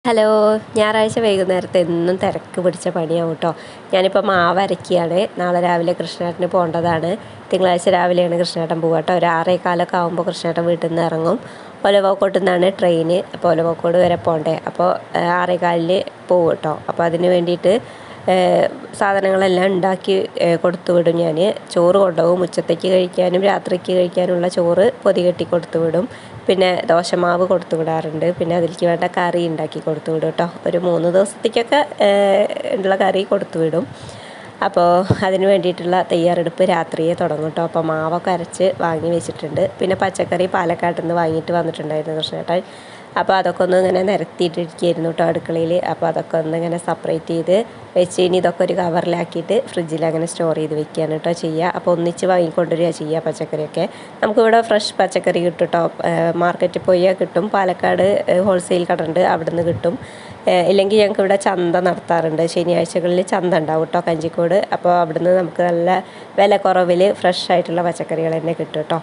Hello, ഞായറാഴ്ച വൈകുന്നേരത്തെ എന്നും തിരക്ക് പിടിച്ച പണിയാവും കേട്ടോ. ഞാനിപ്പോൾ മാവ് അരയ്ക്കുകയാണ്. നാളെ രാവിലെ കൃഷ്ണേട്ടന് പോകേണ്ടതാണ്. തിങ്കളാഴ്ച രാവിലെയാണ് കൃഷ്ണേട്ടൻ പോവുക കേട്ടോ. ഒരു 6:15 ആകുമ്പോൾ കൃഷ്ണേട്ടൻ വീട്ടിൽ നിന്ന് ഇറങ്ങും. ഒലവക്കോട്ട് നിന്നാണ് ട്രെയിന്. അപ്പോൾ ഒലവക്കോട് വരെ പോകണ്ടേ. അപ്പോൾ 6:15 പോകും കേട്ടോ. അപ്പോൾ അതിന് വേണ്ടിയിട്ട് സാധനങ്ങളെല്ലാം ഉണ്ടാക്കി കൊടുത്തു വിടും. ഞാൻ ചോറ് കൊണ്ടുപോകും. ഉച്ചത്തേക്ക് കഴിക്കാനും രാത്രിക്ക് കഴിക്കാനുള്ള ചോറ് പൊതി കെട്ടി കൊടുത്തു വിടും. പിന്നെ ദോശമാവ് കൊടുത്തു വിടാറുണ്ട്. പിന്നെ അതിലേക്ക് വേണ്ട കറി ഉണ്ടാക്കി കൊടുത്തു വിടും കേട്ടോ. ഒരു 3 ദിവസത്തേക്കൊക്കെ ഉള്ള കറി കൊടുത്തു വിടും. അപ്പോൾ അതിന് വേണ്ടിയിട്ടുള്ള തയ്യാറെടുപ്പ് രാത്രിയെ തുടങ്ങും കേട്ടോ. അപ്പോൾ മാവൊക്കെ അരച്ച് വാങ്ങി വെച്ചിട്ടുണ്ട്. പിന്നെ പച്ചക്കറി പാലക്കാട്ടിൽ നിന്ന് വാങ്ങിയിട്ട് വന്നിട്ടുണ്ടായിരുന്നു കൃഷ്ണേട്ടൻ. അപ്പോൾ അതൊക്കെ ഒന്ന് ഇങ്ങനെ നിരത്തിയിട്ടിരിക്കുകയായിരുന്നു കേട്ടോ അടുക്കളയിൽ. അപ്പോൾ അതൊക്കെ ഒന്ന് ഇങ്ങനെ സെപ്പറേറ്റ് ചെയ്ത് വെച്ച് ഇനി ഇതൊക്കെ ഒരു കവറിലാക്കിയിട്ട് ഫ്രിഡ്ജിൽ അങ്ങനെ സ്റ്റോർ ചെയ്ത് വെക്കുകയാണ് കേട്ടോ ചെയ്യുക. അപ്പോൾ ഒന്നിച്ച് വാങ്ങിക്കൊണ്ടുവരിക ചെയ്യുക പച്ചക്കറിയൊക്കെ. നമുക്കിവിടെ ഫ്രഷ് പച്ചക്കറി കിട്ടും കേട്ടോ. മാർക്കറ്റിൽ പോയാൽ കിട്ടും. പാലക്കാട് ഹോൾസെയിൽ കട ഉണ്ട്, അവിടെ നിന്ന് കിട്ടും. ഇല്ലെങ്കിൽ ഞങ്ങൾക്ക് ഇവിടെ ചന്ത നടത്താറുണ്ട്. ശനിയാഴ്ചകളിൽ ചന്ത ഉണ്ടാവും കേട്ടോ കഞ്ചിക്കോട്. അപ്പോൾ അവിടുന്ന് നമുക്ക് നല്ല വില കുറവിൽ ഫ്രഷ് ആയിട്ടുള്ള പച്ചക്കറികൾ തന്നെ കിട്ടും കേട്ടോ.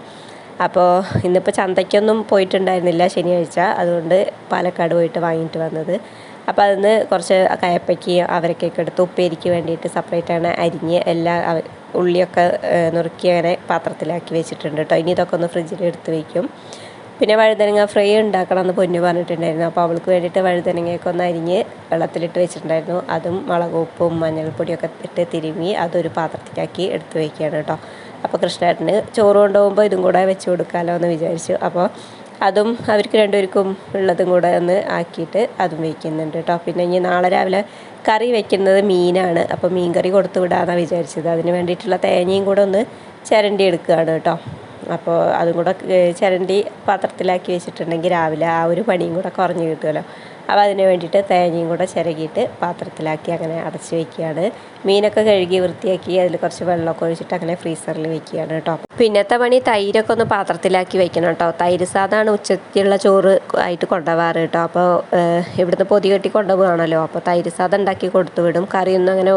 അപ്പോൾ ഇന്നിപ്പോൾ ചന്തയ്ക്കൊന്നും പോയിട്ടുണ്ടായിരുന്നില്ല ശനിയാഴ്ച, അതുകൊണ്ട് പാലക്കാട് പോയിട്ട് വാങ്ങിയിട്ട് വന്നത്. അപ്പോൾ അതിന് കുറച്ച് കയപ്പയ്ക്ക് അവരക്കൊക്കെ എടുത്ത് ഉപ്പേരിക്ക് വേണ്ടിയിട്ട് സെപ്പറേറ്റാണ് അരിഞ്ഞ് എല്ലാ ഉള്ളിയൊക്കെ നുറുക്കി അങ്ങനെ പാത്രത്തിലാക്കി വെച്ചിട്ടുണ്ട് കേട്ടോ. ഇനി ഇതൊക്കെ ഒന്ന് ഫ്രിഡ്ജിൽ എടുത്ത് വയ്ക്കും. പിന്നെ വഴുതനങ്ങ ഫ്രൈ ഉണ്ടാക്കണം എന്ന് പൊന്നു പറഞ്ഞിട്ടുണ്ടായിരുന്നു. അപ്പോൾ അവൾക്ക് വേണ്ടിയിട്ട് വഴുതനങ്ങയൊക്കെ ഒന്ന് അരിഞ്ഞ് വെള്ളത്തിലിട്ട് വെച്ചിട്ടുണ്ടായിരുന്നു. അതും മുളക് ഉപ്പും മഞ്ഞൾപ്പൊടിയൊക്കെ ഇട്ട് തിരുമ്മി അതൊരു പാത്രത്തിലാക്കി എടുത്ത് വയ്ക്കുകയാണ് കേട്ടോ. അപ്പോൾ കൃഷ്ണേട്ടന് ചോറ് കൊണ്ടുപോകുമ്പോൾ ഇതും കൂടെ വെച്ച് കൊടുക്കാമല്ലോ എന്ന് വിചാരിച്ചു. അപ്പോൾ അതും അവർക്ക് രണ്ടുപേർക്കും ഉള്ളതും കൂടെ ഒന്ന് ആക്കിയിട്ട് അതും വയ്ക്കുന്നുണ്ട് കേട്ടോ. പിന്നെ ഇനി നാളെ രാവിലെ കറി വയ്ക്കുന്നത് മീനാണ്. അപ്പോൾ മീൻ കറി കൊടുത്തു വിടാമെന്നാണ് വിചാരിച്ചത്. അതിന് വേണ്ടിയിട്ടുള്ള തേങ്ങയും കൂടെ ഒന്ന് ചിരണ്ടി എടുക്കുകയാണ് കേട്ടോ. അപ്പോൾ അതും കൂടെ ചിരണ്ടി പാത്രത്തിലാക്കി വെച്ചിട്ടുണ്ടെങ്കിൽ രാവിലെ ആ ഒരു പണിയും കൂടെ കുറഞ്ഞ് കിട്ടുമല്ലോ. അപ്പോൾ അതിന് വേണ്ടിയിട്ട് തേങ്ങയും കൂടെ ചിരകിയിട്ട് പാത്രത്തിലാക്കി അങ്ങനെ അടച്ച് വയ്ക്കുകയാണ്. മീനൊക്കെ കഴുകി വൃത്തിയാക്കി അതിൽ കുറച്ച് വെള്ളമൊക്കെ ഒഴിച്ചിട്ട് അങ്ങനെ ഫ്രീസറിൽ വെക്കുകയാണ് കേട്ടോ. പിന്നത്തെ പണി തൈരൊക്കെ ഒന്ന് പാത്രത്തിലാക്കി വെക്കണം കേട്ടോ. തൈര് സാധാരണ ഉച്ചയ്ക്കുള്ള ചോറ് ആയിട്ട് കൊണ്ടുപോകാറ് കേട്ടോ. അപ്പോൾ ഇവിടുന്ന് പൊതി കെട്ടി കൊണ്ടുപോകുകയാണല്ലോ. അപ്പോൾ തൈര് സാധം ഉണ്ടാക്കി കൊടുത്തു വിടും. കറിയൊന്നും അങ്ങനെ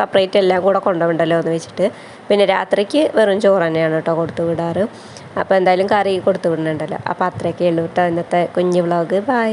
സെപ്പറേറ്റ് എല്ലാം കൂടെ കൊണ്ടുപോകണ്ടല്ലോ എന്ന് വെച്ചിട്ട്. പിന്നെ രാത്രിക്ക് വെറും ചോറ് തന്നെയാണ് കേട്ടോ കൊടുത്തു വിടാറ്. അപ്പോൾ എന്തായാലും കറി കൊടുത്തു വിടുന്നുണ്ടല്ലോ. അപ്പോൾ അത്രയൊക്കെ ഉള്ളൂ കേട്ടോ ഇന്നത്തെ കുഞ്ഞു വ്ളോഗ്. ബൈ.